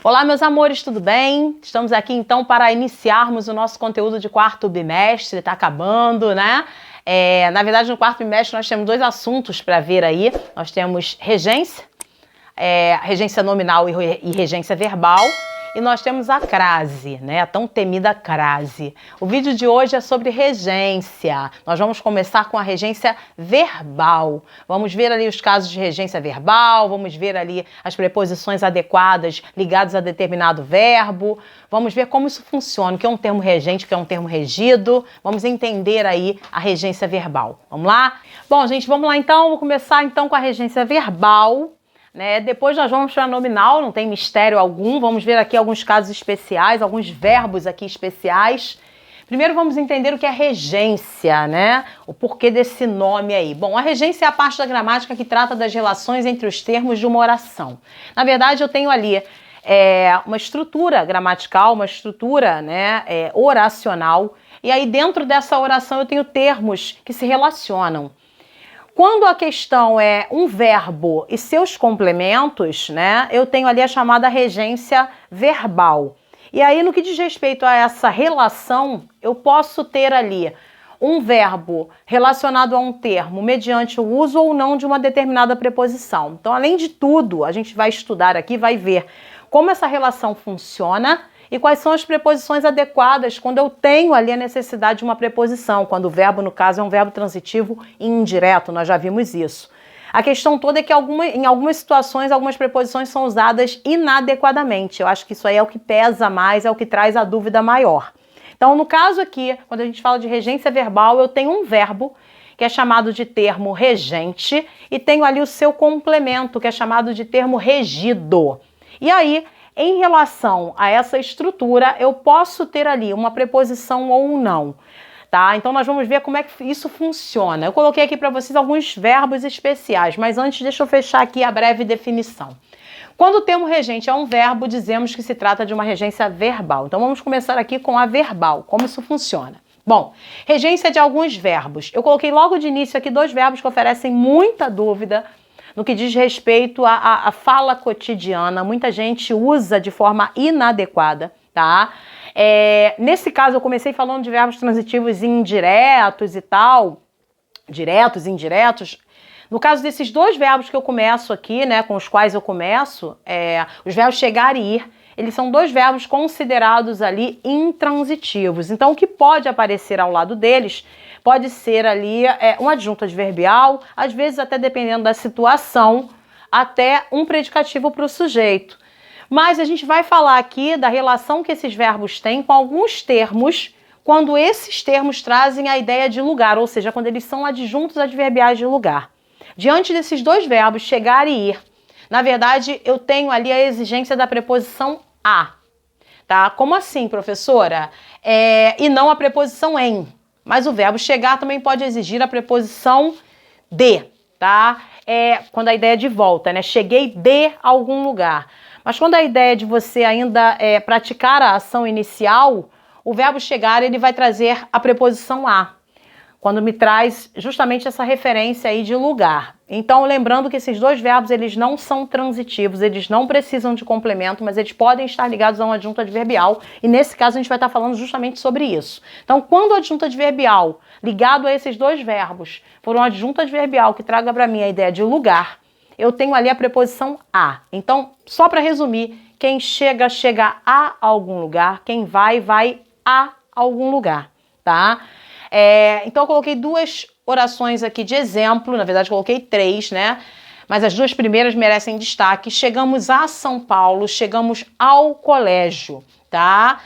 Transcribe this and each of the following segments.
Olá, meus amores, tudo bem? Estamos aqui então para iniciarmos o nosso conteúdo de quarto bimestre, tá acabando, né? Na verdade, no quarto bimestre nós temos dois assuntos para ver aí. Nós temos regência, regência nominal e regência verbal. E nós temos a crase, né? A tão temida crase. O vídeo de hoje é sobre regência. Nós vamos começar com a regência verbal. Vamos ver ali os casos de regência verbal, vamos ver ali as preposições adequadas ligadas a determinado verbo. Vamos ver como isso funciona, o que é um termo regente, o que é um termo regido. Vamos entender aí a regência verbal. Vamos lá? Bom, gente, vamos lá então. Vou começar então com a regência verbal. Depois nós vamos para a nominal, não tem mistério algum. Vamos ver aqui alguns casos especiais, alguns verbos aqui especiais. Primeiro vamos entender o que é regência, né? O porquê desse nome aí. Bom, a regência é a parte da gramática que trata das relações entre os termos de uma oração. Na verdade, eu tenho ali uma estrutura gramatical, uma estrutura oracional. E aí dentro dessa oração eu tenho termos que se relacionam. Quando a questão é um verbo e seus complementos, né, eu tenho ali a chamada regência verbal. E aí, no que diz respeito a essa relação, eu posso ter ali um verbo relacionado a um termo mediante o uso ou não de uma determinada preposição. Então, além de tudo, a gente vai estudar aqui, vai ver como essa relação funciona e quais são as preposições adequadas quando eu tenho ali a necessidade de uma preposição, quando o verbo, no caso, é um verbo transitivo e indireto, nós já vimos isso. A questão toda é que em algumas situações, algumas preposições são usadas inadequadamente. Eu acho que isso aí é o que pesa mais, é o que traz a dúvida maior. Então, no caso aqui, quando a gente fala de regência verbal, eu tenho um verbo que é chamado de termo regente e tenho ali o seu complemento, que é chamado de termo regido. E aí, em relação a essa estrutura, eu posso ter ali uma preposição ou não, tá? Então nós vamos ver como é que isso funciona. Eu coloquei aqui para vocês alguns verbos especiais, mas antes deixa eu fechar aqui a breve definição. Quando o termo regente é um verbo, dizemos que se trata de uma regência verbal. Então vamos começar aqui com a verbal, como isso funciona. Bom, regência de alguns verbos. Eu coloquei logo de início aqui dois verbos que oferecem muita dúvida no que diz respeito à fala cotidiana. Muita gente usa de forma inadequada, tá? Nesse caso, eu comecei falando de verbos transitivos indiretos e tal, diretos, indiretos. No caso desses dois verbos que eu começo aqui, né, com os quais eu começo, os verbos chegar e ir, eles são dois verbos considerados ali intransitivos. Então, o que pode aparecer ao lado deles pode ser ali um adjunto adverbial, às vezes até dependendo da situação, até um predicativo para o sujeito. Mas a gente vai falar aqui da relação que esses verbos têm com alguns termos, quando esses termos trazem a ideia de lugar, ou seja, quando eles são adjuntos adverbiais de lugar. Diante desses dois verbos, chegar e ir, na verdade, eu tenho ali a exigência da preposição a, tá? Como assim, professora? E não a preposição em. Mas o verbo chegar também pode exigir a preposição de, tá? Quando a ideia é de volta, né? Cheguei de algum lugar. Mas quando a ideia é de você ainda praticar a ação inicial, o verbo chegar, ele vai trazer a preposição a, quando me traz justamente essa referência aí de lugar. Então, lembrando que esses dois verbos, eles não são transitivos, eles não precisam de complemento, mas eles podem estar ligados a um adjunto adverbial, e nesse caso a gente vai estar falando justamente sobre isso. Então, quando o adjunto adverbial ligado a esses dois verbos for um adjunto adverbial que traga para mim a ideia de lugar, eu tenho ali a preposição a. Então, só para resumir, quem chega, chega a algum lugar, quem vai, vai a algum lugar, tá? Então eu coloquei duas orações aqui de exemplo, na verdade coloquei três, né? Mas as duas primeiras merecem destaque. Chegamos a São Paulo, chegamos ao colégio, tá?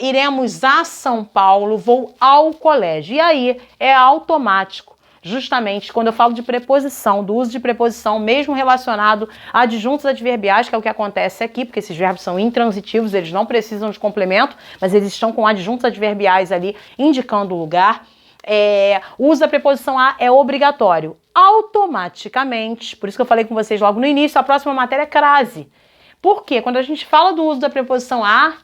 Iremos a São Paulo, vou ao colégio. E aí é automático. Justamente quando eu falo de preposição, do uso de preposição, mesmo relacionado a adjuntos adverbiais, que é o que acontece aqui, porque esses verbos são intransitivos, eles não precisam de complemento, mas eles estão com adjuntos adverbiais ali indicando o lugar. O uso da preposição a é obrigatório. Automaticamente, por isso que eu falei com vocês logo no início, a próxima matéria é crase. Por quê? Quando a gente fala do uso da preposição a,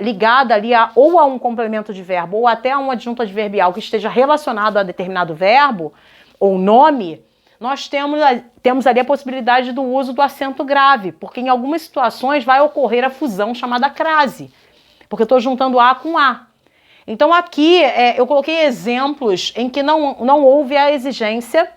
ligada ali ou a um complemento de verbo ou até a um adjunto adverbial que esteja relacionado a determinado verbo ou nome, nós temos ali a possibilidade do uso do acento grave, porque em algumas situações vai ocorrer a fusão chamada crase, porque eu estou juntando A com A. Então aqui eu coloquei exemplos em que não houve a exigência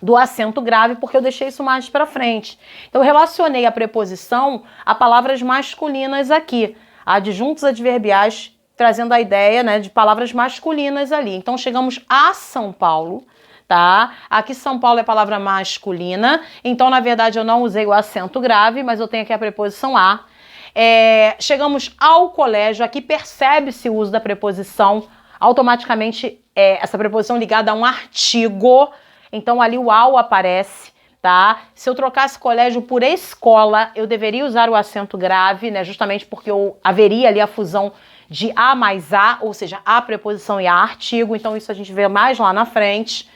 do acento grave, porque eu deixei isso mais para frente. Então eu relacionei a preposição a palavras masculinas aqui, adjuntos adverbiais, trazendo a ideia, né, de palavras masculinas ali. Então chegamos a São Paulo, tá? Aqui São Paulo é palavra masculina, então na verdade eu não usei o acento grave, mas eu tenho aqui a preposição a. Chegamos ao colégio, aqui percebe-se o uso da preposição, automaticamente essa preposição ligada a um artigo, então ali o ao aparece, tá? Se eu trocasse colégio por escola, eu deveria usar o acento grave, né? Justamente porque haveria ali a fusão de a mais a, ou seja, a preposição e a artigo, então isso a gente vê mais lá na frente.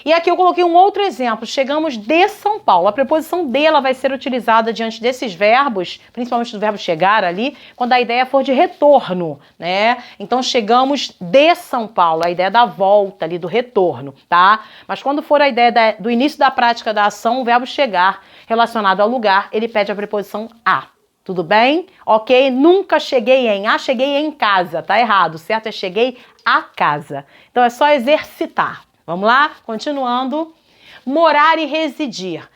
E aqui eu coloquei um outro exemplo, chegamos de São Paulo. A preposição de ela vai ser utilizada diante desses verbos, principalmente do verbo chegar ali, quando a ideia for de retorno, né? Então chegamos de São Paulo, a ideia da volta ali, do retorno, tá? Mas quando for a ideia do início da prática da ação, o verbo chegar relacionado ao lugar, ele pede a preposição a. Tudo bem? Ok? Nunca cheguei em a, cheguei em casa, tá errado. Certo é cheguei a casa. Então é só exercitar. Vamos lá? Continuando. Morar e residir.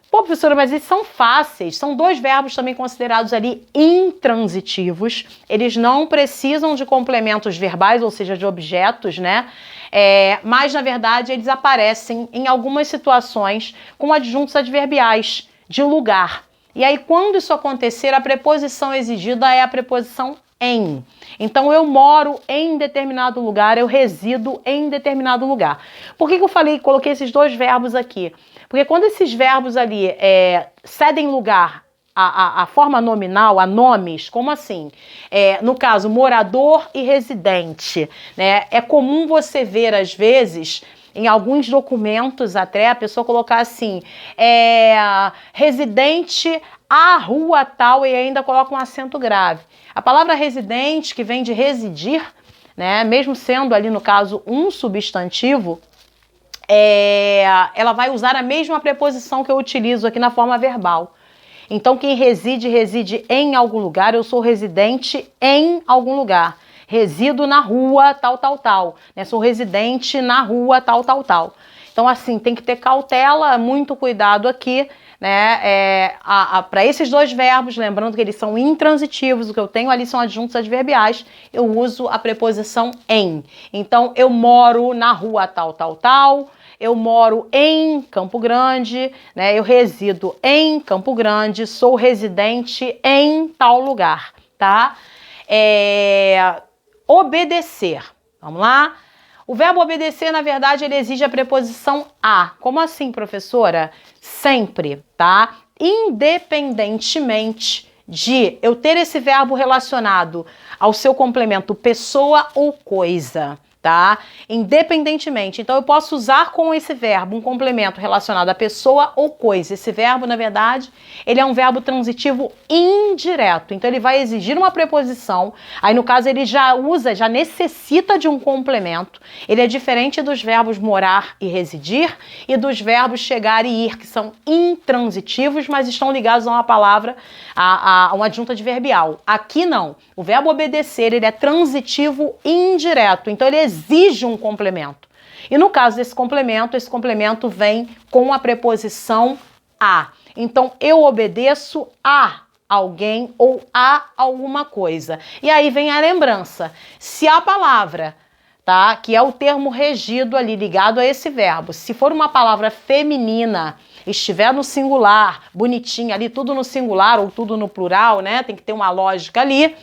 Pô, professora, mas eles são fáceis. São dois verbos também considerados ali intransitivos. Eles não precisam de complementos verbais, ou seja, de objetos, né? Mas, na verdade, eles aparecem em algumas situações com adjuntos adverbiais de lugar. E aí, quando isso acontecer, a preposição exigida é a preposição em. Então, eu moro em determinado lugar, eu resido em determinado lugar. Por que eu coloquei esses dois verbos aqui? Porque quando esses verbos ali cedem lugar à forma nominal, a nomes, como assim? No caso, morador e residente, né? É comum você ver, às vezes, em alguns documentos até, a pessoa colocar assim, residente à rua tal, e ainda coloca um acento grave. A palavra residente, que vem de residir, né, mesmo sendo ali, no caso, um substantivo, ela vai usar a mesma preposição que eu utilizo aqui na forma verbal. Então, quem reside, reside em algum lugar. Eu sou residente em algum lugar. Resido na rua tal, tal, tal. Né? Sou residente na rua tal, tal, tal. Então, assim, tem que ter cautela, muito cuidado aqui, né? Para esses dois verbos, lembrando que eles são intransitivos, o que eu tenho ali são adjuntos adverbiais, eu uso a preposição em. Então, eu moro na rua tal, tal, tal. Eu moro em Campo Grande, né? Eu resido em Campo Grande, sou residente em tal lugar, tá? Obedecer. Vamos lá? O verbo obedecer, na verdade, ele exige a preposição a. Como assim, professora? Sempre, tá? Independentemente de eu ter esse verbo relacionado ao seu complemento pessoa ou coisa, tá? Independentemente. Então, eu posso usar com esse verbo um complemento relacionado a pessoa ou coisa. Esse verbo, na verdade, ele é um verbo transitivo indireto. Então, ele vai exigir uma preposição. Aí, no caso, ele já necessita de um complemento. Ele é diferente dos verbos morar e residir e dos verbos chegar e ir, que são intransitivos, mas estão ligados a uma palavra, a um adjunto adverbial. Aqui, não. O verbo obedecer, ele é transitivo indireto. Então, ele exige um complemento. E no caso desse complemento, esse complemento vem com a preposição a. Então, eu obedeço a alguém ou a alguma coisa. E aí vem a lembrança. Se a palavra, tá, que é o termo regido ali, ligado a esse verbo, se for uma palavra feminina, estiver no singular, bonitinha ali, tudo no singular ou tudo no plural, né? Tem que ter uma lógica ali.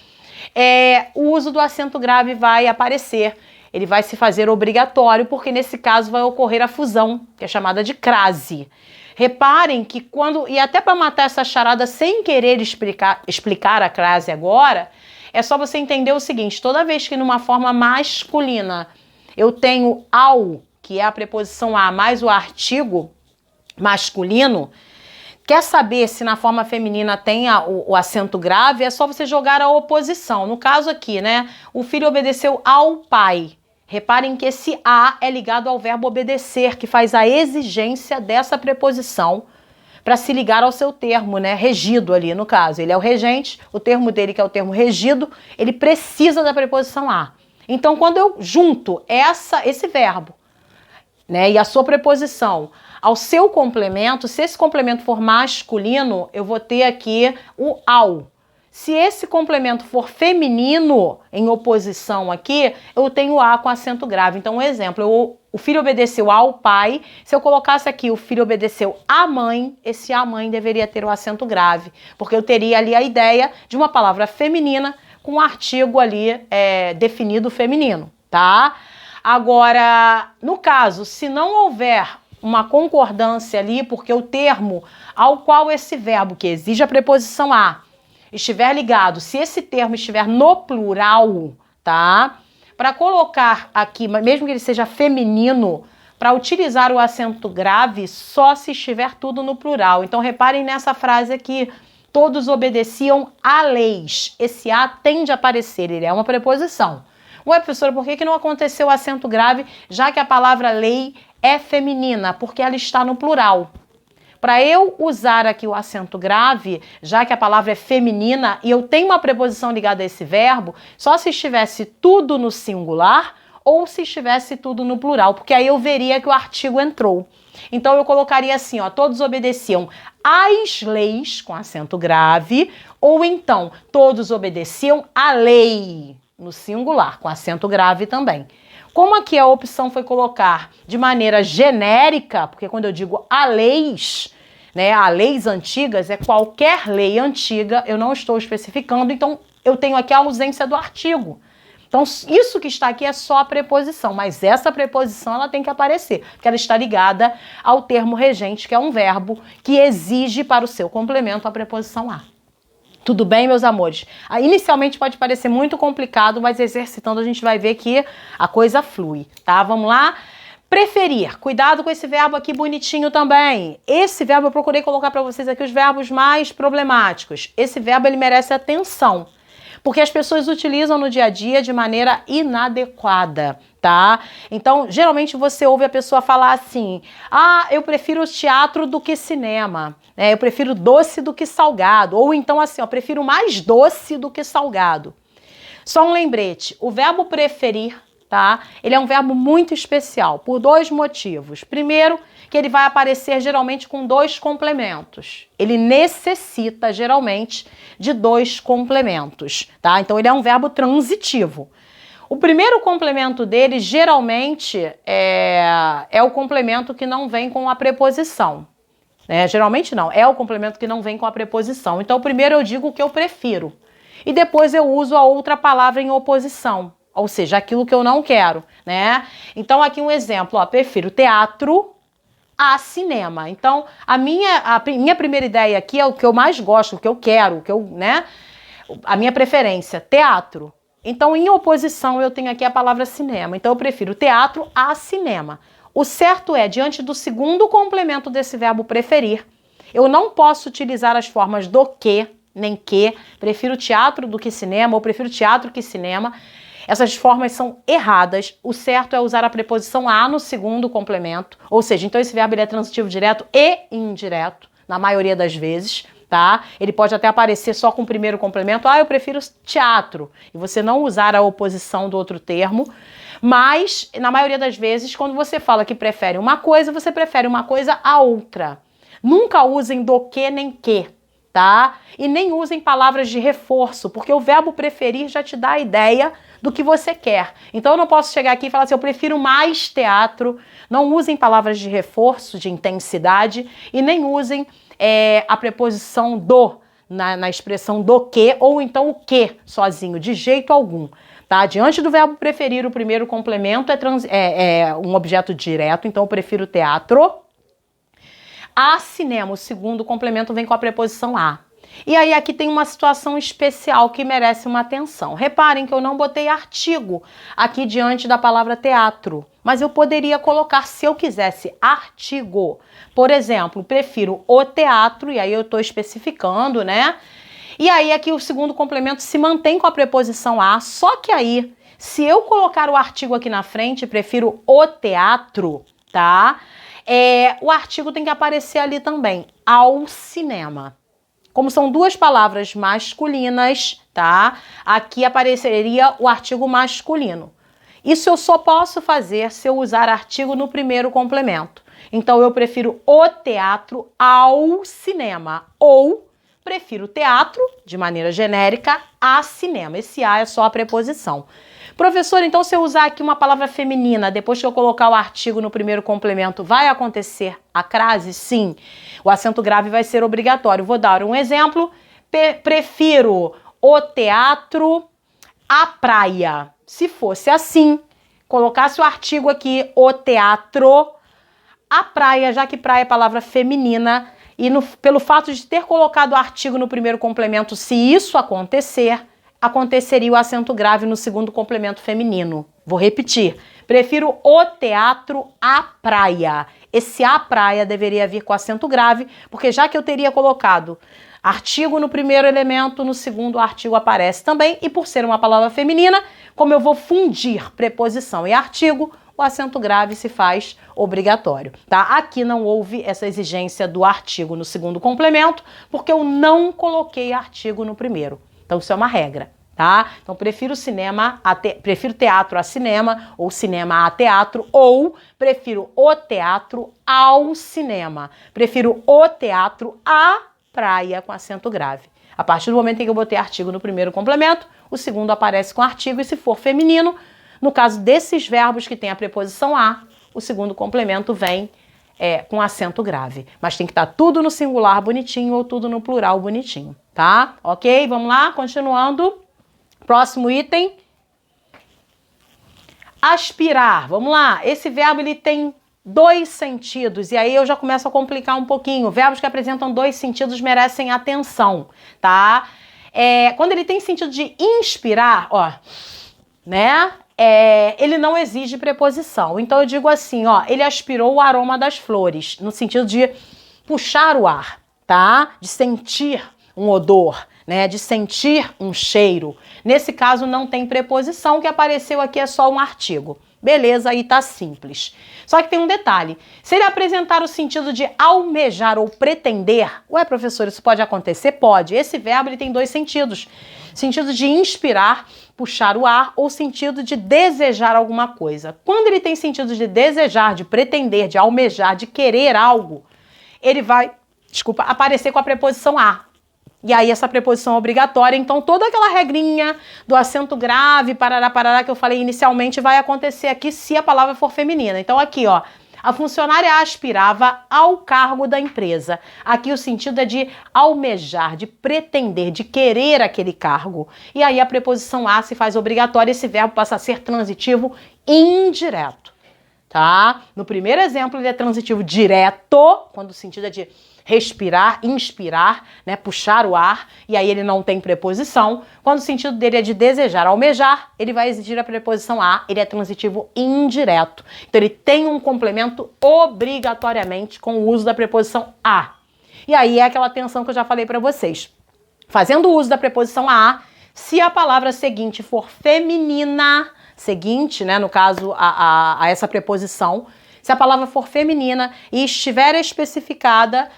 O uso do acento grave vai aparecer. Ele vai se fazer obrigatório, porque nesse caso vai ocorrer a fusão, que é chamada de crase. Reparem que quando, e até para matar essa charada sem querer explicar a crase agora, é só você entender o seguinte: toda vez que numa forma masculina eu tenho ao, que é a preposição a, mais o artigo masculino, quer saber se na forma feminina tem o acento grave, é só você jogar a oposição. No caso aqui, né, o filho obedeceu ao pai. Reparem que esse a é ligado ao verbo obedecer, que faz a exigência dessa preposição para se ligar ao seu termo, né? Regido ali, no caso. Ele é o regente, o termo dele, que é o termo regido, ele precisa da preposição a. Então, quando eu junto esse verbo, né, e a sua preposição ao seu complemento, se esse complemento for masculino, eu vou ter aqui o ao. Se esse complemento for feminino, em oposição aqui, eu tenho a com acento grave. Então, um exemplo, o filho obedeceu ao pai. Se eu colocasse aqui o filho obedeceu à mãe, esse a mãe deveria ter o acento grave, porque eu teria ali a ideia de uma palavra feminina com um artigo ali definido feminino, tá? Agora, no caso, se não houver uma concordância ali, porque o termo ao qual esse verbo, que exige a preposição a, estiver ligado, se esse termo estiver no plural, tá? Para colocar aqui, mesmo que ele seja feminino, para utilizar o acento grave, só se estiver tudo no plural. Então, reparem nessa frase aqui, todos obedeciam a leis. Esse a tende a aparecer, ele é uma preposição. Ué, professora, por que não aconteceu o acento grave, já que a palavra lei é feminina? Porque ela está no plural. Para eu usar aqui o acento grave, já que a palavra é feminina e eu tenho uma preposição ligada a esse verbo, só se estivesse tudo no singular ou se estivesse tudo no plural, porque aí eu veria que o artigo entrou. Então eu colocaria assim, ó, todos obedeciam às leis, com acento grave, ou então todos obedeciam à lei, no singular, com acento grave também. Como aqui a opção foi colocar de maneira genérica, porque quando eu digo a leis, né, a leis antigas é qualquer lei antiga, eu não estou especificando, então eu tenho aqui a ausência do artigo. Então isso que está aqui é só a preposição, mas essa preposição ela tem que aparecer, porque ela está ligada ao termo regente, que é um verbo que exige para o seu complemento a preposição a. Tudo bem, meus amores? Inicialmente pode parecer muito complicado, mas exercitando a gente vai ver que a coisa flui, tá? Vamos lá? Preferir. Cuidado com esse verbo aqui bonitinho também. Esse verbo eu procurei colocar para vocês aqui os verbos mais problemáticos. Esse verbo ele merece atenção, porque as pessoas utilizam no dia a dia de maneira inadequada, tá? Então, geralmente você ouve a pessoa falar assim, eu prefiro teatro do que cinema, eu prefiro doce do que salgado, ou então assim, eu prefiro mais doce do que salgado. Só um lembrete, o verbo preferir, tá? Ele é um verbo muito especial, por dois motivos. Primeiro, que ele vai aparecer geralmente com dois complementos. Ele necessita, geralmente, de dois complementos, tá? Então, ele é um verbo transitivo. O primeiro complemento dele, geralmente, é o complemento que não vem com a preposição. Geralmente não, é o complemento que não vem com a preposição. Então, primeiro eu digo o que eu prefiro. E depois eu uso a outra palavra em oposição. Ou seja, aquilo que eu não quero, né? Então, aqui um exemplo, ó, prefiro teatro a cinema. Então, a minha primeira ideia aqui é o que eu mais gosto, o que eu quero, a minha preferência, teatro. Então, em oposição, eu tenho aqui a palavra cinema. Então, eu prefiro teatro a cinema. O certo é, diante do segundo complemento desse verbo preferir, eu não posso utilizar as formas do que, nem que, prefiro teatro do que cinema, ou prefiro teatro que cinema. Essas formas são erradas. O certo é usar a preposição a no segundo complemento, ou seja, então esse verbo ele é transitivo direto e indireto, na maioria das vezes, tá? Ele pode até aparecer só com o primeiro complemento, eu prefiro teatro, e você não usar a oposição do outro termo, mas, na maioria das vezes, quando você fala que prefere uma coisa, você prefere uma coisa a outra. Nunca usem do que nem que, tá? E nem usem palavras de reforço, porque o verbo preferir já te dá a ideia do que você quer. Então eu não posso chegar aqui e falar assim, eu prefiro mais teatro. Não usem palavras de reforço, de intensidade, e nem usem a preposição do na expressão do que, ou então o que sozinho, de jeito algum. Tá? Diante do verbo preferir, o primeiro complemento é um objeto direto, então eu prefiro teatro. A cinema, o segundo complemento vem com a preposição a. E aí aqui tem uma situação especial que merece uma atenção. Reparem que eu não botei artigo aqui diante da palavra teatro, mas eu poderia colocar, se eu quisesse, artigo. Por exemplo, prefiro o teatro, e aí eu estou especificando, né? E aí aqui o segundo complemento se mantém com a preposição a, só que aí, Se eu colocar o artigo aqui na frente, prefiro o teatro, tá? O artigo tem que aparecer ali também, ao cinema. Como são duas palavras masculinas, tá? Aqui apareceria o artigo masculino. Isso eu só posso fazer se eu usar artigo no primeiro complemento. Então, eu prefiro o teatro ao cinema. Ou prefiro teatro, de maneira genérica, a cinema. Esse a é só a preposição. Professor, então se eu usar aqui uma palavra feminina, depois que eu colocar o artigo no primeiro complemento, vai acontecer a crase? Sim. O acento grave vai ser obrigatório. Vou dar um exemplo. Prefiro o teatro à praia. Se fosse assim, colocasse o artigo aqui, o teatro à praia, já que praia é palavra feminina, e pelo fato de ter colocado o artigo no primeiro complemento, se isso acontecer, aconteceria o acento grave no segundo complemento feminino. Vou repetir. Prefiro o teatro à praia. Esse à praia deveria vir com acento grave, porque já que eu teria colocado artigo no primeiro elemento, no segundo o artigo aparece também, e por ser uma palavra feminina, como eu vou fundir preposição e artigo, o acento grave se faz obrigatório, tá? Aqui não houve essa exigência do artigo no segundo complemento, porque eu não coloquei artigo no primeiro. Então isso é uma regra, tá? Então prefiro prefiro teatro a cinema, ou cinema a teatro, ou prefiro o teatro ao cinema. Prefiro o teatro à praia com acento grave. A partir do momento em que eu botei artigo no primeiro complemento, o segundo aparece com artigo, e se for feminino, no caso desses verbos que tem a preposição a, o segundo complemento vem com acento grave. Mas tem que estar tudo no singular bonitinho ou tudo no plural bonitinho, tá? Ok? Vamos lá, continuando. Próximo item. Aspirar. Vamos lá. Esse verbo ele tem dois sentidos, e aí eu já começo a complicar um pouquinho. Verbos que apresentam dois sentidos merecem atenção, tá? Quando ele tem sentido de inspirar, ó, né? Ele não exige preposição. Então eu digo assim, ó, ele aspirou o aroma das flores, no sentido de puxar o ar, tá? De sentir um odor, né? De sentir um cheiro. Nesse caso não tem preposição, que apareceu aqui é só um artigo. Beleza, aí tá simples. Só que tem um detalhe. Se ele apresentar o sentido de almejar ou pretender, ué, professor, isso pode acontecer? Pode. Esse verbo ele tem dois sentidos. Sentido de inspirar, puxar o ar, ou sentido de desejar alguma coisa. Quando ele tem sentido de desejar, de pretender, de almejar, de querer algo, ele vai, aparecer com a preposição a. E aí essa preposição é obrigatória, então toda aquela regrinha do acento grave, parará, parará, que eu falei inicialmente, vai acontecer aqui se a palavra for feminina. Então aqui, ó, a funcionária aspirava ao cargo da empresa. Aqui o sentido é de almejar, de pretender, de querer aquele cargo. E aí a preposição a se faz obrigatória, esse verbo passa a ser transitivo indireto, tá? No primeiro exemplo ele é transitivo direto, quando o sentido é de respirar, inspirar, né, puxar o ar, e aí ele não tem preposição. Quando o sentido dele é de desejar, almejar, ele vai exigir a preposição a, ele é transitivo indireto. Então ele tem um complemento obrigatoriamente com o uso da preposição a. E aí é aquela tensão que eu já falei para vocês. Fazendo o uso da preposição a, se a palavra seguinte for feminina, seguinte, né, no caso a essa preposição, se a palavra for feminina e estiver especificada,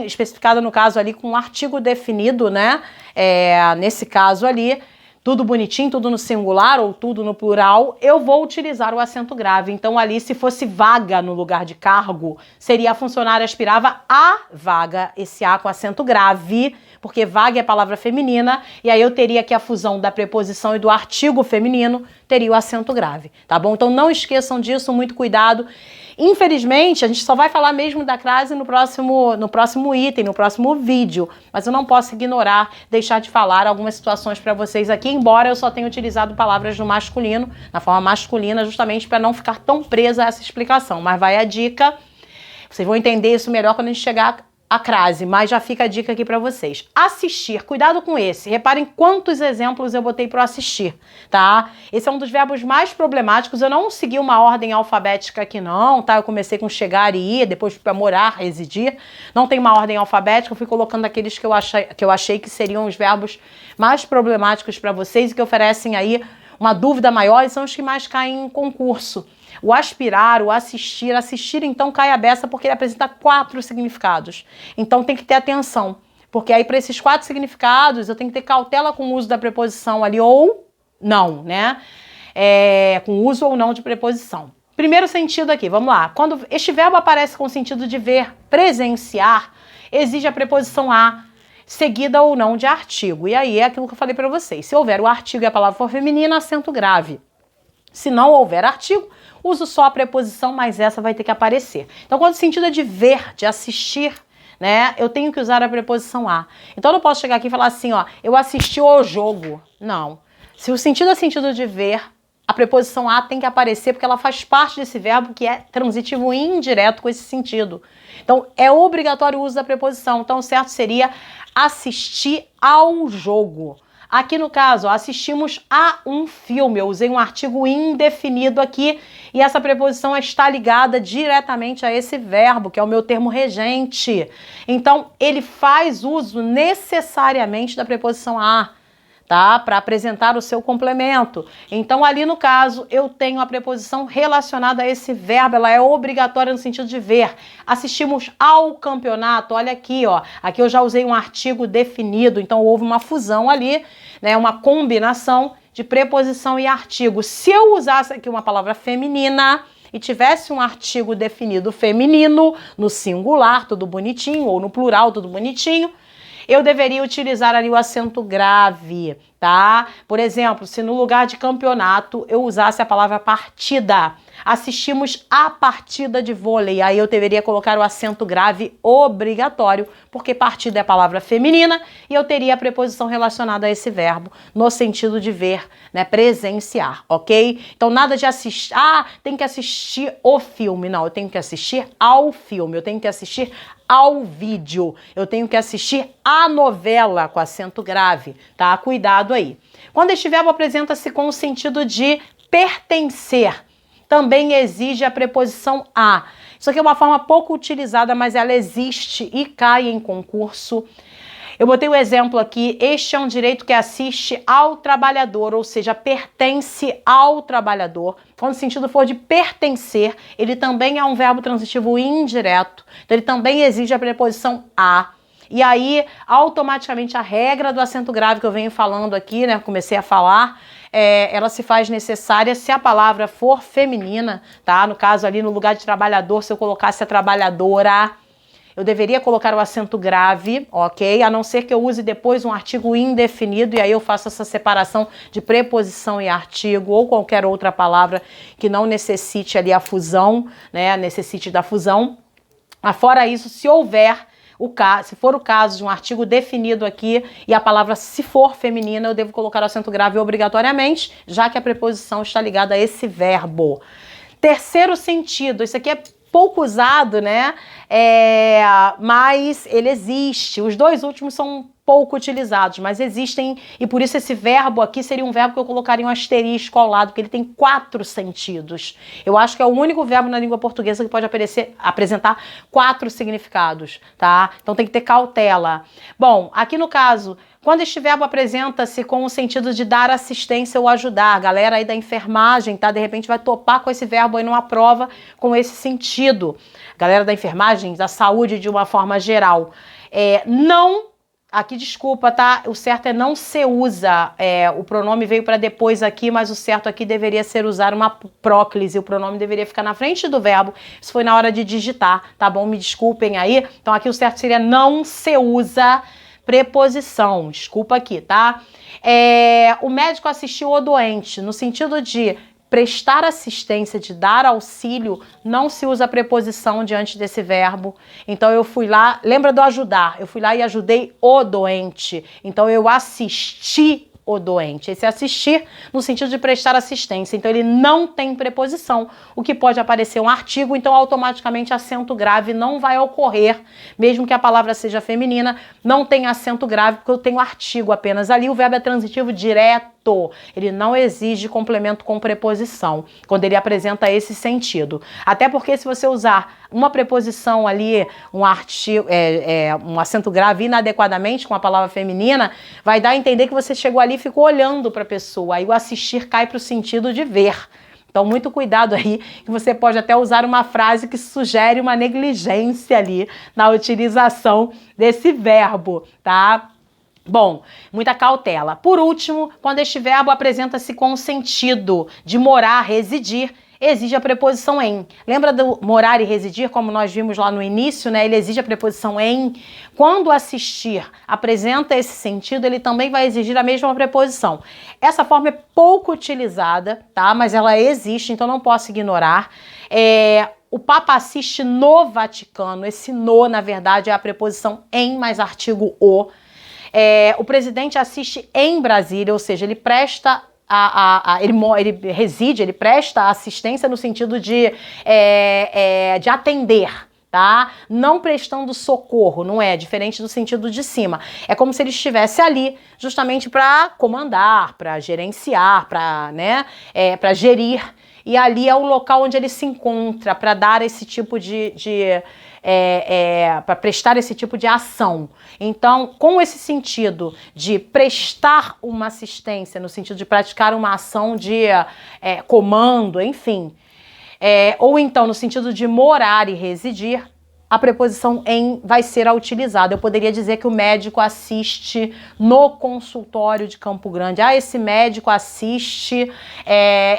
especificada no caso ali com um artigo definido, né? Nesse caso ali, tudo bonitinho, tudo no singular ou tudo no plural, eu vou utilizar o acento grave. Então ali, se fosse vaga no lugar de cargo, seria a funcionária aspirava a vaga, esse a com acento grave, porque vaga é palavra feminina, e aí eu teria aqui a fusão da preposição e do artigo feminino, teria o acento grave, tá bom? Então não esqueçam disso, muito cuidado. Infelizmente, a gente só vai falar mesmo da crase no próximo item, no próximo vídeo, mas eu não posso ignorar, deixar de falar algumas situações para vocês aqui, embora eu só tenha utilizado palavras no masculino, na forma masculina, justamente para não ficar tão presa a essa explicação. Mas vai a dica, vocês vão entender isso melhor quando a gente chegar a crase, mas já fica a dica aqui para vocês. Assistir, cuidado com esse. Reparem quantos exemplos eu botei para assistir, tá? Esse é um dos verbos mais problemáticos. Eu não segui uma ordem alfabética aqui não, tá? Eu comecei com chegar e ir, depois para morar, residir. Não tem uma ordem alfabética, eu fui colocando aqueles que eu achei que seriam os verbos mais problemáticos para vocês e que oferecem aí uma dúvida maior, são os que mais caem em concurso. O aspirar, o assistir, então cai a beça porque ele apresenta 4 significados. Então tem que ter atenção, porque aí para esses 4 significados eu tenho que ter cautela com o uso da preposição ali ou não, né? Com uso ou não de preposição. Primeiro sentido aqui, vamos lá. Quando este verbo aparece com o sentido de ver, presenciar, exige a preposição a, seguida ou não de artigo. E aí é aquilo que eu falei para vocês. Se houver o artigo e a palavra for feminina, acento grave. Se não houver artigo, uso só a preposição, mas essa vai ter que aparecer. Então, quando o sentido é de ver, de assistir, né, eu tenho que usar a preposição a. Então, eu não posso chegar aqui e falar assim, ó, eu assisti ao jogo. Não. Se o sentido é sentido de ver, a preposição a tem que aparecer porque ela faz parte desse verbo que é transitivo indireto com esse sentido. Então, é obrigatório o uso da preposição. Então, o certo seria assistir ao jogo. Aqui no caso, ó, assistimos a um filme. Eu usei um artigo indefinido aqui e essa preposição está ligada diretamente a esse verbo, que é o meu termo regente. Então, ele faz uso necessariamente da preposição a, tá? Para apresentar o seu complemento. Então, ali no caso, eu tenho a preposição relacionada a esse verbo, ela é obrigatória no sentido de ver. Assistimos ao campeonato, olha aqui, ó. Aqui eu já usei um artigo definido, então houve uma fusão ali, né? Uma combinação de preposição e artigo. Se eu usasse aqui uma palavra feminina e tivesse um artigo definido feminino, no singular, tudo bonitinho, ou no plural, tudo bonitinho, eu deveria utilizar ali o acento grave, tá? Por exemplo, se no lugar de campeonato eu usasse a palavra partida, assistimos a partida de vôlei, aí eu deveria colocar o acento grave obrigatório, porque partida é a palavra feminina e eu teria a preposição relacionada a esse verbo, no sentido de ver, né? Presenciar, ok? Então nada de assistir, tem que assistir o filme, não, eu tenho que assistir ao filme, eu tenho que assistir ao vídeo, eu tenho que assistir a novela com acento grave, tá? Cuidado aí. Quando este verbo apresenta-se com o sentido de pertencer, também exige a preposição a. Isso aqui é uma forma pouco utilizada, mas ela existe e cai em concurso. Eu botei o exemplo aqui, este é um direito que assiste ao trabalhador, ou seja, pertence ao trabalhador. Quando o sentido for de pertencer, ele também é um verbo transitivo indireto, então ele também exige a preposição a. E aí, automaticamente, a regra do acento grave que eu venho falando aqui, né, comecei a falar, ela se faz necessária se a palavra for feminina, tá? No caso ali, no lugar de trabalhador, se eu colocasse a trabalhadora, eu deveria colocar o acento grave, ok? A não ser que eu use depois um artigo indefinido e aí eu faço essa separação de preposição e artigo ou qualquer outra palavra que não necessite ali a fusão, né? Necessite da fusão. Mas fora isso, se houver se for o caso de um artigo definido aqui e a palavra se for feminina, eu devo colocar o acento grave obrigatoriamente, já que a preposição está ligada a esse verbo. Terceiro sentido, isso aqui é pouco usado, né? Mas ele existe. Os dois últimos são pouco utilizados, mas existem, e por isso esse verbo aqui seria um verbo que eu colocaria um asterisco ao lado, porque ele tem 4 sentidos. Eu acho que é o único verbo na língua portuguesa que pode apresentar 4 significados, tá? Então tem que ter cautela. Bom, aqui no caso, quando este verbo apresenta-se com o sentido de dar assistência ou ajudar, a galera aí da enfermagem, tá? De repente vai topar com esse verbo aí numa prova com esse sentido. Galera da enfermagem, da saúde de uma forma geral. Aqui, desculpa, tá? O certo é não se usa, o pronome veio para depois aqui, mas o certo aqui deveria ser usar uma próclise, o pronome deveria ficar na frente do verbo, isso foi na hora de digitar, tá bom? Me desculpem aí. Então aqui o certo seria não se usa preposição, desculpa aqui, tá? O médico assistiu o doente, no sentido de prestar assistência, de dar auxílio, não se usa preposição diante desse verbo. Então eu fui lá, lembra do ajudar? Eu fui lá e ajudei o doente. Então eu assisti o doente. Esse assistir no sentido de prestar assistência. Então ele não tem preposição, o que pode aparecer um artigo, então automaticamente acento grave não vai ocorrer, mesmo que a palavra seja feminina, não tem acento grave porque eu tenho artigo apenas ali, o verbo é transitivo direto direto. Ele não exige complemento com preposição, quando ele apresenta esse sentido. Até porque se você usar uma preposição ali, um artigo, um acento grave inadequadamente com a palavra feminina, vai dar a entender que você chegou ali e ficou olhando para a pessoa. Aí o assistir cai para o sentido de ver. Então, muito cuidado aí, que você pode até usar uma frase que sugere uma negligência ali na utilização desse verbo, tá? Bom, muita cautela. Por último, quando este verbo apresenta-se com o sentido de morar, residir, exige a preposição em. Lembra do morar e residir, como nós vimos lá no início, né? Ele exige a preposição em. Quando assistir apresenta esse sentido, ele também vai exigir a mesma preposição. Essa forma é pouco utilizada, tá? Mas ela existe, então não posso ignorar. O Papa assiste no Vaticano. Esse no, na verdade, é a preposição em mais artigo o. O presidente assiste em Brasília, ou seja, ele presta ele reside, ele presta assistência no sentido de atender, tá? Não prestando socorro, não é? Diferente do sentido de cima. É como se ele estivesse ali justamente para comandar, para gerenciar, para gerir. E ali é o local onde ele se encontra para dar esse tipo para prestar esse tipo de ação. Então, com esse sentido de prestar uma assistência, no sentido de praticar uma ação de comando, enfim, ou então no sentido de morar e residir, a preposição em vai ser a utilizada. Eu poderia dizer que o médico assiste no consultório de Campo Grande. Esse médico assiste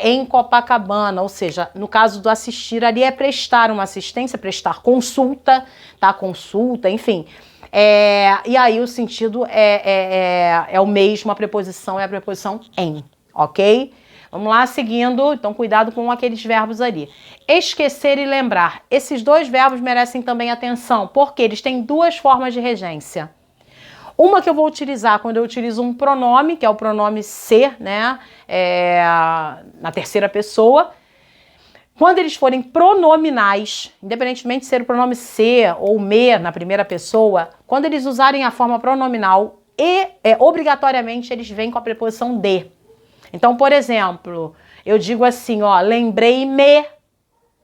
em Copacabana, ou seja, no caso do assistir ali é prestar uma assistência, prestar consulta, tá? Consulta, enfim. E aí o sentido é o mesmo, a preposição é a preposição em, ok? Vamos lá, seguindo, então cuidado com aqueles verbos ali. Esquecer e lembrar. Esses dois verbos merecem também atenção, porque eles têm duas formas de regência. Uma que eu vou utilizar quando eu utilizo um pronome, que é o pronome ser, né, na terceira pessoa. Quando eles forem pronominais, independentemente de ser o pronome ser ou me na primeira pessoa, quando eles usarem a forma pronominal, obrigatoriamente eles vêm com a preposição de. Então, por exemplo, eu digo assim, ó, lembrei-me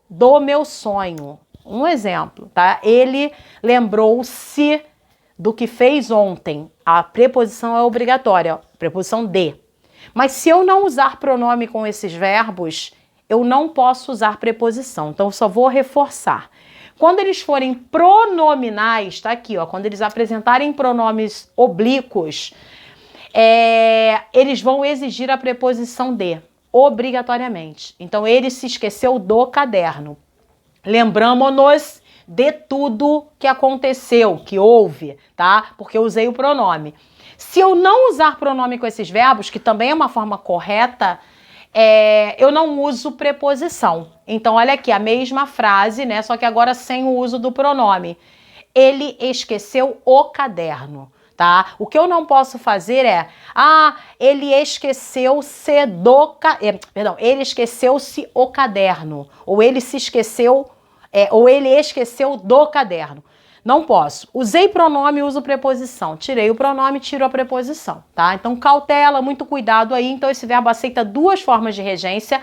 do meu sonho. Um exemplo, tá? Ele lembrou-se do que fez ontem. A preposição é obrigatória, preposição de. Mas se eu não usar pronome com esses verbos, eu não posso usar preposição. Então, eu só vou reforçar. Quando eles forem pronominais, tá aqui, ó, quando eles apresentarem pronomes oblíquos, eles vão exigir a preposição de, obrigatoriamente. Então, ele se esqueceu do caderno. Lembramos-nos de tudo que aconteceu, que houve, tá? Porque eu usei o pronome. Se eu não usar pronome com esses verbos, que também é uma forma correta, eu não uso preposição. Então, olha aqui, a mesma frase, né? Só que agora sem o uso do pronome. Ele esqueceu o caderno. Tá? O que eu não posso fazer ele esqueceu-se ele esqueceu-se o caderno, ou ele se esqueceu, ou ele esqueceu do caderno. Não posso. Usei pronome, uso preposição. Tirei o pronome, tiro a preposição, tá? Então, cautela, muito cuidado aí. Então, esse verbo aceita duas formas de regência.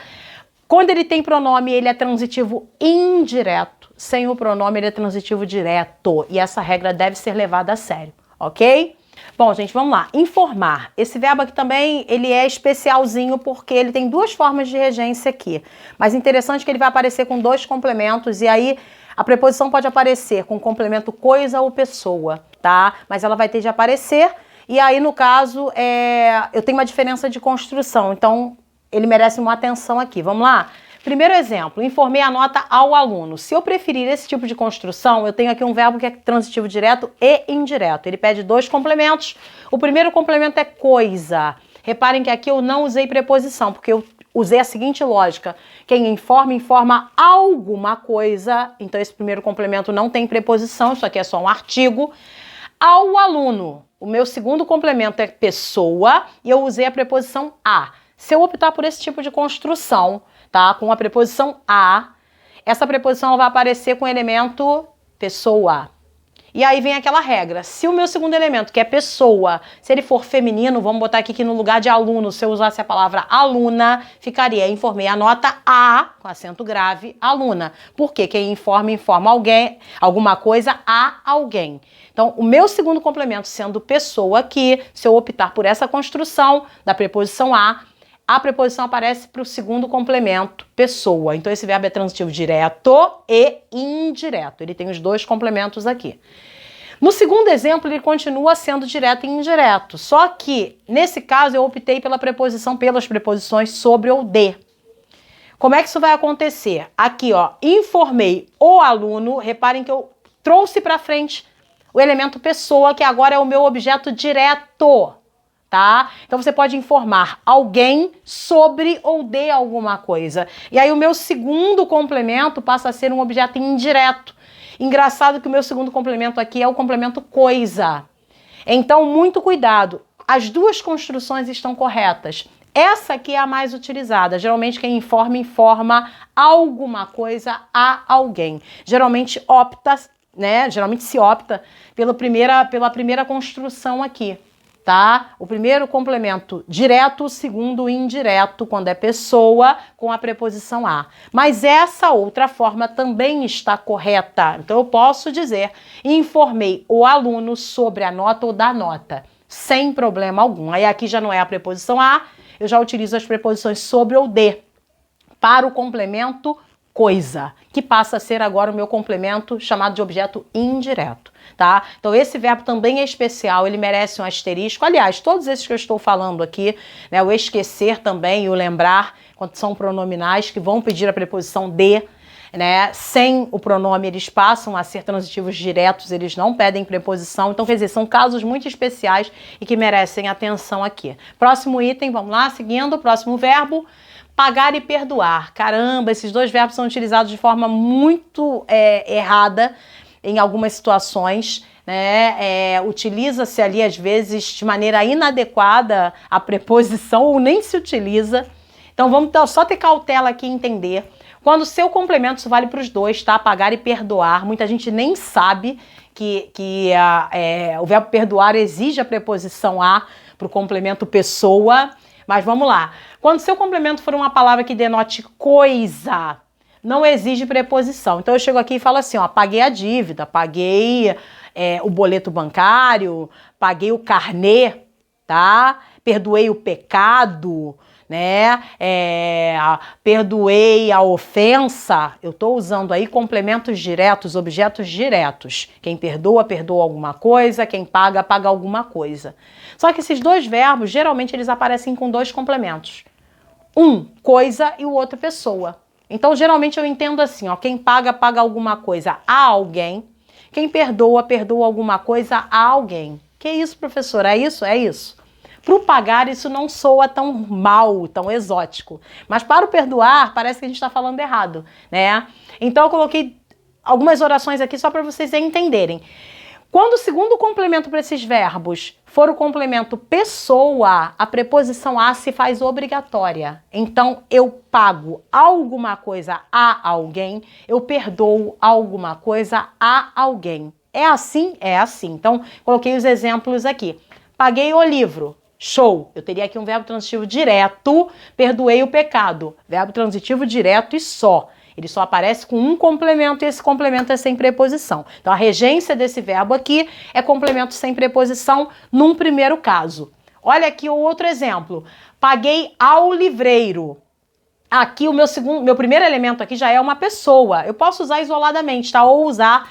Quando ele tem pronome, ele é transitivo indireto. Sem o pronome, ele é transitivo direto. E essa regra deve ser levada a sério. Ok? Bom, gente, vamos lá. Informar. Esse verbo aqui também, ele é especialzinho porque ele tem duas formas de regência aqui. Mas interessante que ele vai aparecer com dois complementos e aí a preposição pode aparecer com complemento coisa ou pessoa, tá? Mas ela vai ter de aparecer e aí, no caso, eu tenho uma diferença de construção. Então, ele merece uma atenção aqui. Vamos lá? Primeiro exemplo, informei a nota ao aluno. Se eu preferir esse tipo de construção, eu tenho aqui um verbo que é transitivo direto e indireto. Ele pede dois complementos. O primeiro complemento é coisa. Reparem que aqui eu não usei preposição, porque eu usei a seguinte lógica. Quem informa, informa alguma coisa. Então esse primeiro complemento não tem preposição, isso aqui é só um artigo. Ao aluno. O meu segundo complemento é pessoa e eu usei a preposição a. Se eu optar por esse tipo de construção, tá? Com a preposição a, essa preposição vai aparecer com o elemento pessoa. E aí vem aquela regra. Se o meu segundo elemento, que é pessoa, se ele for feminino, vamos botar aqui que no lugar de aluno, se eu usasse a palavra aluna, ficaria informei a nota a, com acento grave, aluna. Porque quem informa alguém, alguma coisa a alguém. Então, o meu segundo complemento sendo pessoa aqui, se eu optar por essa construção da preposição a preposição aparece para o segundo complemento, pessoa. Então, esse verbo é transitivo direto e indireto. Ele tem os dois complementos aqui. No segundo exemplo, ele continua sendo direto e indireto. Só que, nesse caso, eu optei pelas preposições sobre ou de. Como é que isso vai acontecer? Aqui, ó, informei o aluno. Reparem que eu trouxe para frente o elemento pessoa, que agora é o meu objeto direto. Tá? Então você pode informar alguém sobre ou de alguma coisa. E aí o meu segundo complemento passa a ser um objeto indireto. Engraçado que o meu segundo complemento aqui é o complemento coisa. Então, muito cuidado. As duas construções estão corretas. Essa aqui é a mais utilizada. Geralmente quem informa alguma coisa a alguém. Geralmente se opta pela primeira construção aqui. Tá? O primeiro complemento direto, o segundo indireto, quando é pessoa, com a preposição a. Mas essa outra forma também está correta. Então eu posso dizer, informei o aluno sobre a nota ou da nota, sem problema algum. Aí aqui já não é a preposição a, eu já utilizo as preposições sobre ou de, para o complemento coisa, que passa a ser agora o meu complemento chamado de objeto indireto. Tá? Então esse verbo também é especial, ele merece um asterisco. Aliás, todos esses que eu estou falando aqui, né, o esquecer também e o lembrar, quando são pronominais que vão pedir a preposição de, né, sem o pronome eles passam a ser transitivos diretos, eles não pedem preposição. Então, quer dizer, são casos muito especiais e que merecem atenção aqui. Próximo item, vamos lá, seguindo, próximo verbo. Pagar e perdoar. Caramba, esses dois verbos são utilizados de forma muito errada em algumas situações, né? Utiliza-se ali, às vezes, de maneira inadequada a preposição ou nem se utiliza. Então, vamos só ter cautela aqui e entender. Quando o seu complemento, isso vale para os dois, tá? Pagar e perdoar. Muita gente nem sabe que o verbo perdoar exige a preposição a para o complemento pessoa. Mas vamos lá. Quando seu complemento for uma palavra que denote coisa, não exige preposição. Então eu chego aqui e falo assim, ó, paguei a dívida, paguei o boleto bancário, paguei o carnê, tá? Perdoei o pecado, né? Perdoei a ofensa. Eu tô usando aí complementos diretos, objetos diretos. Quem perdoa, perdoa alguma coisa, quem paga, paga alguma coisa. Só que esses dois verbos, geralmente, eles aparecem com dois complementos. Um, coisa, e o outro, pessoa. Então, geralmente, eu entendo assim, ó, quem paga, paga alguma coisa a alguém. Quem perdoa, perdoa alguma coisa a alguém. Que isso, professor? É isso? É isso. Para o pagar, isso não soa tão mal, tão exótico. Mas para o perdoar, parece que a gente está falando errado, né? Então, eu coloquei algumas orações aqui só para vocês entenderem. Quando o segundo complemento para esses verbos for o complemento pessoa, a preposição a se faz obrigatória. Então, eu pago alguma coisa a alguém, eu perdoo alguma coisa a alguém. É assim? É assim. Então, coloquei os exemplos aqui. Paguei o livro. Show! Eu teria aqui um verbo transitivo direto, perdoei o pecado. Verbo transitivo direto e só. Ele só aparece com um complemento e esse complemento é sem preposição. Então, a regência desse verbo aqui é complemento sem preposição num primeiro caso. Olha aqui o outro exemplo. Paguei ao livreiro. Aqui o meu primeiro elemento aqui já é uma pessoa. Eu posso usar isoladamente, tá? Ou usar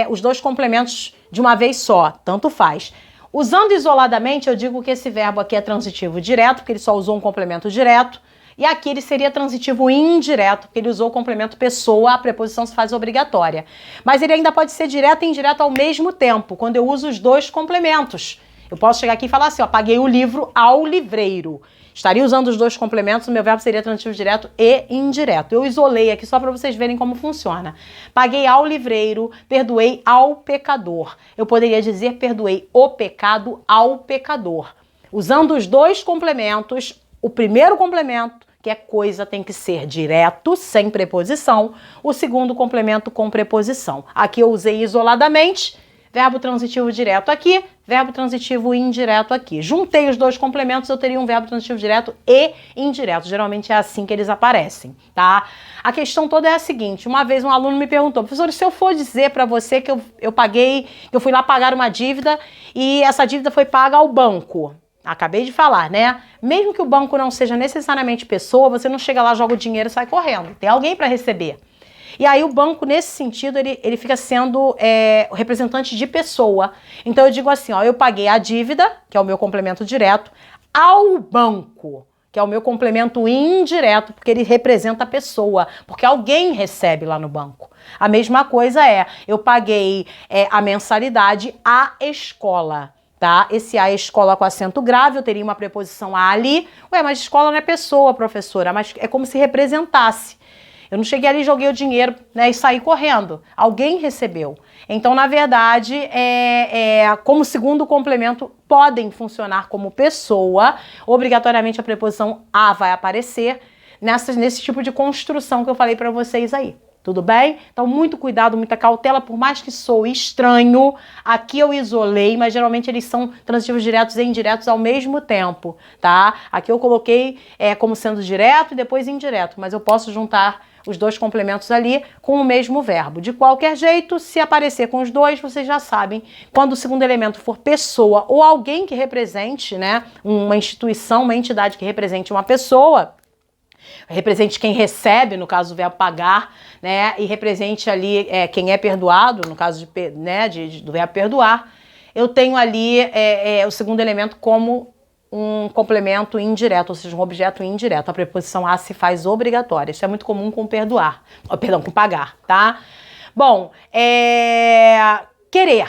os dois complementos de uma vez só. Tanto faz. Usando isoladamente, eu digo que esse verbo aqui é transitivo direto, porque ele só usou um complemento direto. E aqui ele seria transitivo indireto, porque ele usou o complemento pessoa, a preposição se faz obrigatória. Mas ele ainda pode ser direto e indireto ao mesmo tempo, quando eu uso os dois complementos. Eu posso chegar aqui e falar assim, ó, paguei o livro ao livreiro. Estaria usando os dois complementos, o meu verbo seria transitivo direto e indireto. Eu isolei aqui só para vocês verem como funciona. Paguei ao livreiro, perdoei ao pecador. Eu poderia dizer perdoei o pecado ao pecador. Usando os dois complementos, o primeiro complemento, que é coisa, tem que ser direto, sem preposição. O segundo complemento com preposição. Aqui eu usei isoladamente, verbo transitivo direto aqui, verbo transitivo indireto aqui. Juntei os dois complementos, eu teria um verbo transitivo direto e indireto. Geralmente é assim que eles aparecem, tá? A questão toda é a seguinte, uma vez um aluno me perguntou, professor, se eu for dizer para você que eu fui lá pagar uma dívida e essa dívida foi paga ao banco. Acabei de falar, né? Mesmo que o banco não seja necessariamente pessoa, você não chega lá, joga o dinheiro e sai correndo. Tem alguém para receber. E aí o banco, nesse sentido, ele fica sendo o representante de pessoa. Então eu digo assim, ó, eu paguei a dívida, que é o meu complemento direto, ao banco, que é o meu complemento indireto, porque ele representa a pessoa, porque alguém recebe lá no banco. A mesma coisa eu paguei a mensalidade à escola. Tá? Esse a escola com acento grave, eu teria uma preposição a ali. Ué, mas escola não é pessoa, professora, mas é como se representasse. Eu não cheguei ali, joguei o dinheiro, né, e saí correndo. Alguém recebeu. Então, na verdade, como segundo complemento, podem funcionar como pessoa. Obrigatoriamente a preposição a vai aparecer nesse tipo de construção que eu falei para vocês aí. Tudo bem? Então, muito cuidado, muita cautela, por mais que soe estranho, aqui eu isolei, mas geralmente eles são transitivos diretos e indiretos ao mesmo tempo, tá? Aqui eu coloquei como sendo direto e depois indireto, mas eu posso juntar os dois complementos ali com o mesmo verbo. De qualquer jeito, se aparecer com os dois, vocês já sabem, quando o segundo elemento for pessoa ou alguém que represente, né, uma instituição, uma entidade que represente uma pessoa, represente quem recebe, no caso do verbo pagar, né, e represente ali quem é perdoado, no caso do verbo perdoar, eu tenho ali o segundo elemento como um complemento indireto, ou seja, um objeto indireto. A preposição a se faz obrigatória. Isso é muito comum com perdoar, com pagar, tá? Bom, querer.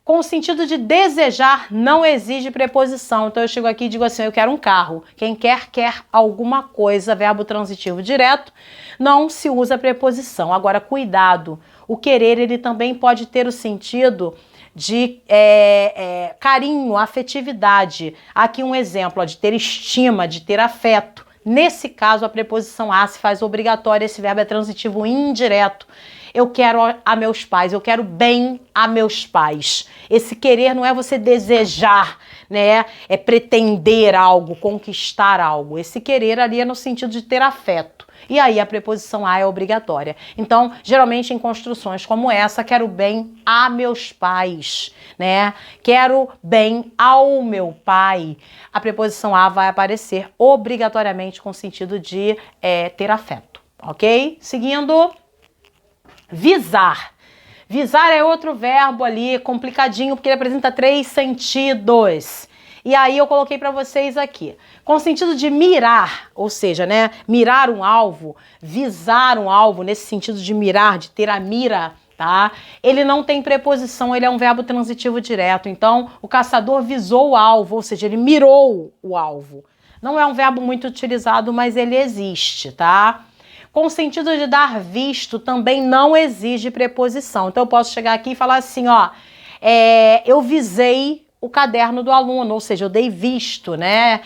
Com o sentido de desejar, não exige preposição. Então eu chego aqui e digo assim, eu quero um carro. Quem quer, quer alguma coisa, verbo transitivo direto, não se usa preposição. Agora, cuidado, o querer, ele também pode ter o sentido de carinho, afetividade. Aqui um exemplo, ó, de ter estima, de ter afeto. Nesse caso, a preposição a se faz obrigatória, esse verbo é transitivo indireto. Eu quero a meus pais, eu quero bem a meus pais. Esse querer não é você desejar, né? É pretender algo, conquistar algo. Esse querer ali é no sentido de ter afeto. E aí a preposição a é obrigatória. Então, geralmente em construções como essa, quero bem a meus pais, né? Quero bem ao meu pai. A preposição a vai aparecer obrigatoriamente com o sentido de ter afeto, ok? Seguindo... Visar. Visar é outro verbo ali, complicadinho, porque ele apresenta 3 sentidos. E aí eu coloquei para vocês aqui. Com o sentido de mirar, ou seja, né, mirar um alvo, visar um alvo, nesse sentido de mirar, de ter a mira, tá? Ele não tem preposição, ele é um verbo transitivo direto. Então, o caçador visou o alvo, ou seja, ele mirou o alvo. Não é um verbo muito utilizado, mas ele existe, tá? Com o sentido de dar visto, também não exige preposição. Então, eu posso chegar aqui e falar assim, ó, eu visei o caderno do aluno, ou seja, eu dei visto, né?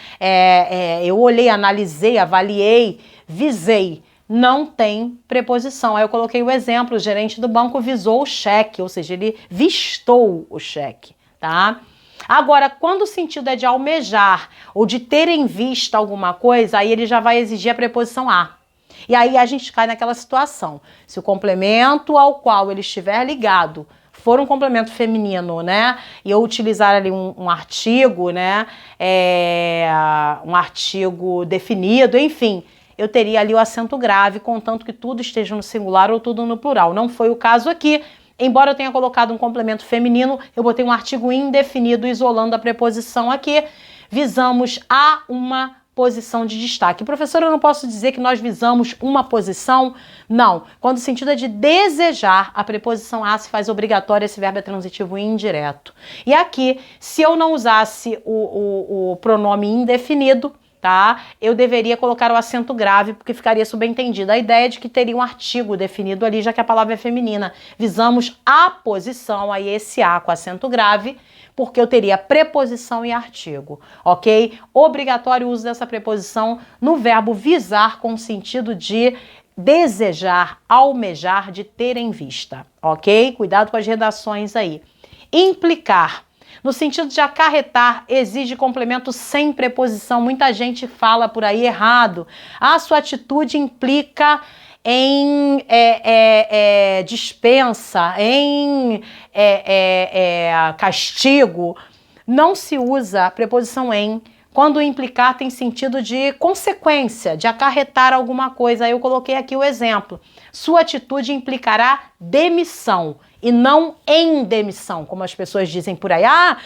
Eu olhei, analisei, avaliei, visei. Não tem preposição. Aí eu coloquei o exemplo, o gerente do banco visou o cheque, ou seja, ele vistou o cheque, tá? Agora, quando o sentido é de almejar ou de ter em vista alguma coisa, aí ele já vai exigir a preposição a. E aí a gente cai naquela situação. Se o complemento ao qual ele estiver ligado for um complemento feminino, né? E eu utilizar ali um artigo, né? Um artigo definido, enfim, eu teria ali o acento grave, contanto que tudo esteja no singular ou tudo no plural. Não foi o caso aqui. Embora eu tenha colocado um complemento feminino, eu botei um artigo indefinido isolando a preposição aqui. Visamos a uma posição de destaque. Professora, eu não posso dizer que nós visamos uma posição? Não. Quando o sentido é de desejar, a preposição a se faz obrigatória, esse verbo é transitivo indireto. E aqui, se eu não usasse o pronome indefinido, tá? Eu deveria colocar o acento grave, porque ficaria subentendido a ideia de que teria um artigo definido ali, já que a palavra é feminina. Visamos a posição, aí esse a com acento grave, porque eu teria preposição e artigo, ok? Obrigatório o uso dessa preposição no verbo visar com o sentido de desejar, almejar, de ter em vista, ok? Cuidado com as redações aí. Implicar, no sentido de acarretar, exige complemento sem preposição. Muita gente fala por aí errado. A sua atitude implica em dispensa, em castigo. Não se usa a preposição em quando o implicar tem sentido de consequência, de acarretar alguma coisa. Eu coloquei aqui o exemplo. Sua atitude implicará demissão e não em demissão, como as pessoas dizem por aí. Ah,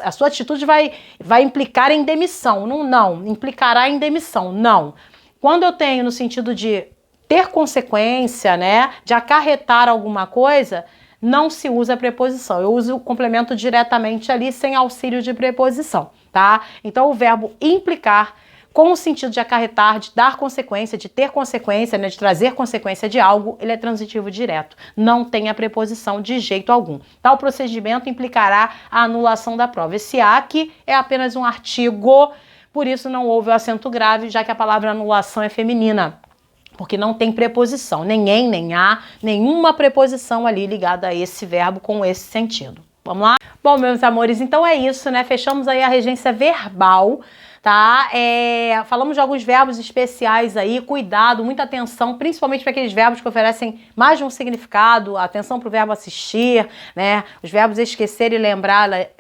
a sua atitude vai implicar em demissão. Não, implicará em demissão. Não. Quando eu tenho no sentido de ter consequência, né, de acarretar alguma coisa, não se usa a preposição. Eu uso o complemento diretamente ali, sem auxílio de preposição, tá? Então, o verbo implicar, com o sentido de acarretar, de dar consequência, de ter consequência, né, de trazer consequência de algo, ele é transitivo direto. Não tem a preposição de jeito algum. Tal procedimento implicará a anulação da prova. Esse aqui é apenas um artigo, por isso não houve o acento grave, já que a palavra anulação é feminina. Porque não tem preposição, nem em, nem a, nenhuma preposição ali ligada a esse verbo com esse sentido. Vamos lá? Bom, meus amores, então é isso, né? Fechamos aí a regência verbal, tá? Falamos de alguns verbos especiais aí, cuidado, muita atenção, principalmente para aqueles verbos que oferecem mais de um significado, atenção para o verbo assistir, né? Os verbos esquecer e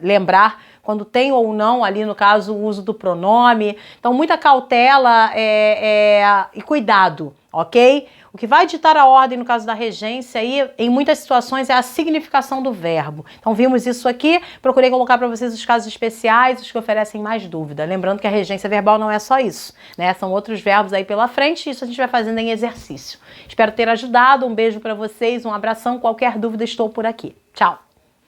lembrar quando tem ou não ali, no caso, o uso do pronome. Então, muita cautela e cuidado, ok? O que vai ditar a ordem no caso da regência aí, em muitas situações, é a significação do verbo. Então, vimos isso aqui, procurei colocar para vocês os casos especiais, os que oferecem mais dúvida. Lembrando que a regência verbal não é só isso, né? São outros verbos aí pela frente, isso a gente vai fazendo em exercício. Espero ter ajudado, um beijo para vocês, um abração, qualquer dúvida estou por aqui. Tchau!